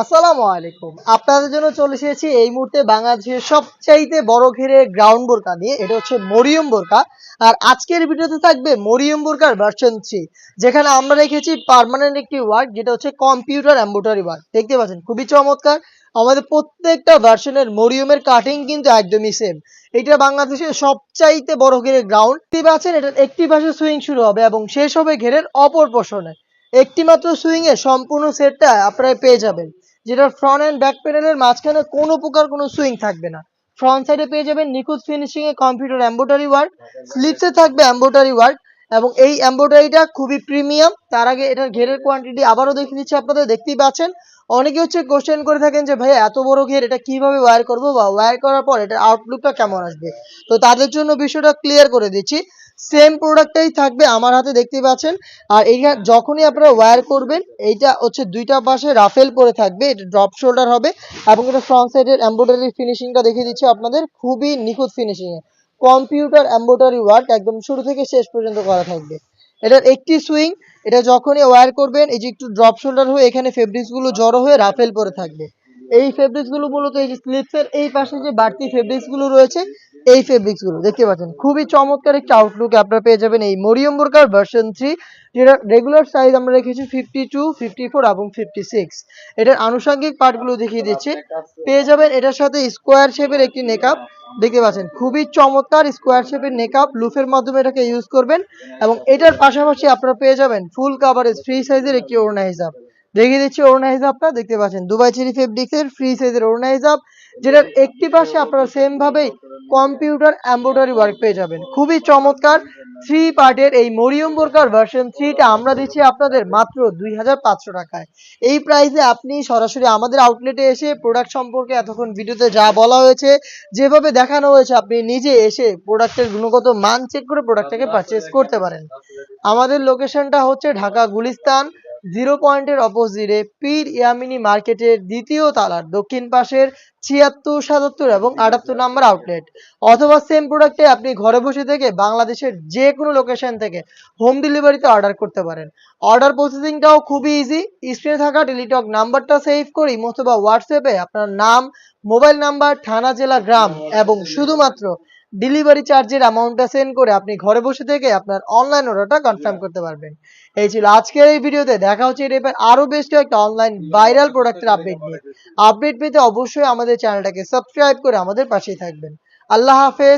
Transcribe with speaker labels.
Speaker 1: আসসালামু আলাইকুম। আপনাদের জন্য চলে এসেছি এই মুহূর্তে বাংলাদেশের সবচাইতে বড় ঘেরের গ্রাউন্ড বোরকা নিয়ে। এটা হচ্ছে মরিয়ম বোরকা। আর আজকের ভিডিওতে থাকবে মরিয়ম বোরকার ভার্সন 3, যেখানে আমরা রেখেছি পার্মানেন্ট একটি ওয়ার্ক, যেটা হচ্ছে কম্পিউটার এমব্রয়ডারি ওয়ার্ক। দেখতে পাচ্ছেন খুবই চমৎকার। আমাদের প্রত্যেকটা ভার্সনের মরিয়মের কাটিং কিন্তু একদমই সেম। এটা বাংলাদেশের সবচাইতে বড় ঘেরের গ্রাউন্ড। দেখতে পাচ্ছেন এটার একটি পাশে সুইং শুরু হবে এবং শেষ হবে ঘেরের অপর পোর্শনে। একটি মাত্র সুইং এ সম্পূর্ণ সেটটা আপনারা পেয়ে যাবেন, যেটা ফ্রন্ট এন্ড ব্যাক প্যানেলের মাঝখানে কোনো প্রকার কোনো সুইং থাকবে না। ফ্রন্ট সাইডে পেয়ে যাবেন নিখুঁত finishing a computer embroidery work, স্লিপসে থাকবে এমব্রয়ডারি ওয়ার্ক এবং এই এমব্রয়ডারিটা খুবই প্রিমিয়াম। তার আগে এটার ঘেরের কোয়ান্টিটি আবারও দেখিয়ে দিচ্ছি, আপনাদের দেখতেই পাচ্ছেন। অনেকে হচ্ছে কোশ্চেন করে থাকেন যে ভাইয়া এত বড় ঘের এটা কিভাবে ওয়্যার করবো বা ওয়্যার করার পর এটার আউটলুকটা কেমন আসবে। তো তাদের জন্য বিষয়টা ক্লিয়ার করে দিচ্ছি। সেম প্রোডাক্টটাই থাকবে আমার হাতে, দেখতে পাচ্ছেন। আর এইটা যখনই আপনারা ওয়্যার করবেন, এইটা হচ্ছে দুইটা পাশে রাফেল করে থাকবে, এটা ড্রপ শোল্ডার হবে এবং এটা ফ্রন্ট সাইডের এমব্রয়ডারি ফিনিশিংটা দেখিয়ে দিচ্ছি আপনাদের, খুবই নিখুঁত finishing a computer embroidery work একদম শুরু থেকে শেষ পর্যন্ত করা থাকবে। এটার একটি সুইং, এটা যখনই ওয়্যার করবেন এই যে একটু ড্রপ শোল্ডার হয়ে এখানে ফেব্রিক্স গুলো জড়ো হয়ে রাফেল পরে থাকবে। এই ফেব্রিক্স গুলো মূলত এই যে স্লিপসের এই পাশে যে বাড়তি ফেব্রিক্স গুলো রয়েছে, এই ফেব্রিক্স গুলো দেখতে পাচ্ছেন। খুবই চমৎকার একটা আউটলুক আপনারা পেয়ে যাবেন এই মরিয়ম বোরকার ভার্সন 3, যেটা রেগুলার সাইজ আমরা রেখেছি 52, 54 এবং 56। এটার আনুষঙ্গিক পার্টগুলো দেখিয়ে দিচ্ছি। পেয়ে যাবেন এটার সাথে স্কোয়ার শেপের একটি নেকআপ, দেখতে পাচ্ছেন খুবই চমৎকার স্কোয়ার শেপের নেকআপ, লুফের মাধ্যমে এটাকে ইউজ করবেন এবং এটার পাশাপাশি আপনারা পেয়ে যাবেন ফুল কাভারেজ ফ্রি সাইজের একটি ওড়না হিজাব। দেখিয়ে দিচ্ছি ওড়না হিজাবটা, দেখতে পাচ্ছেন দুবাই চেরি ফেব্রিক্সের ফ্রি সাইজের ওড়না হিজাব, যেটার একটি পাশে আপনারা সেম ভাবেই কম্পিউটার এমব্রয়ডারি ওয়ার্ক পেয়ে যাবেন। খুবই চমৎকার 3 পার্টের এই মরিয়ম বোরকার ভার্সন 3টা আমরা দিচ্ছি আপনাদের মাত্র 2500 টাকায়। এই প্রাইসে আপনি সরাসরি আমাদের আউটলেটে এসে প্রোডাক্ট সম্পর্কে এতক্ষণ ভিডিওতে যা বলা হয়েছে, যেভাবে দেখানো হয়েছে, আপনি নিজে এসে প্রোডাক্টের গুণগত মান চেক করে প্রোডাক্টটাকে পারচেজ করতে পারেন। আমাদের লোকেশনটা হচ্ছে ঢাকা গুলিস্তান 0 পয়েন্টের অপোজিটে পীর ইয়ামিনী মার্কেটের দ্বিতীয় তালার দক্ষিণ পাশের 76, 77 এবং 78 নাম্বার আউটলেট। অথবা সেম প্রোডাক্টে আপনি ঘরে বসে থেকে বাংলাদেশের যে কোনো লোকেশন থেকে হোম ডেলিভারিতে অর্ডার করতে পারেন। অর্ডার প্রসেসিংটাও খুবই ইজি। স্ক্রিনে থাকা টেলিটক নাম্বারটা সেভ করে অথবা হোয়াটসঅ্যাপে আপনার নাম, মোবাইল নাম্বার, থানা, জেলা, গ্রাম এবং শুধুমাত্র ডেলিভারি চার্জের অ্যামাউন্টটা সেন্ড করে আপনি ঘরে বসে থেকে আপনার অনলাইন অর্ডারটা কনফার্ম করতে পারবেন। এই ছিল আজকের এই ভিডিওতে। দেখা হচ্ছে এই টাইপের আরো বেশ কয়েকটা অনলাইন ভাইরাল প্রোডাক্টের আপডেট নিয়ে। আপডেট পেতে অবশ্যই আমাদের চ্যানেলটাকে সাবস্ক্রাইব করে আমাদের পাশেই থাকবেন। আল্লাহ হাফেজ।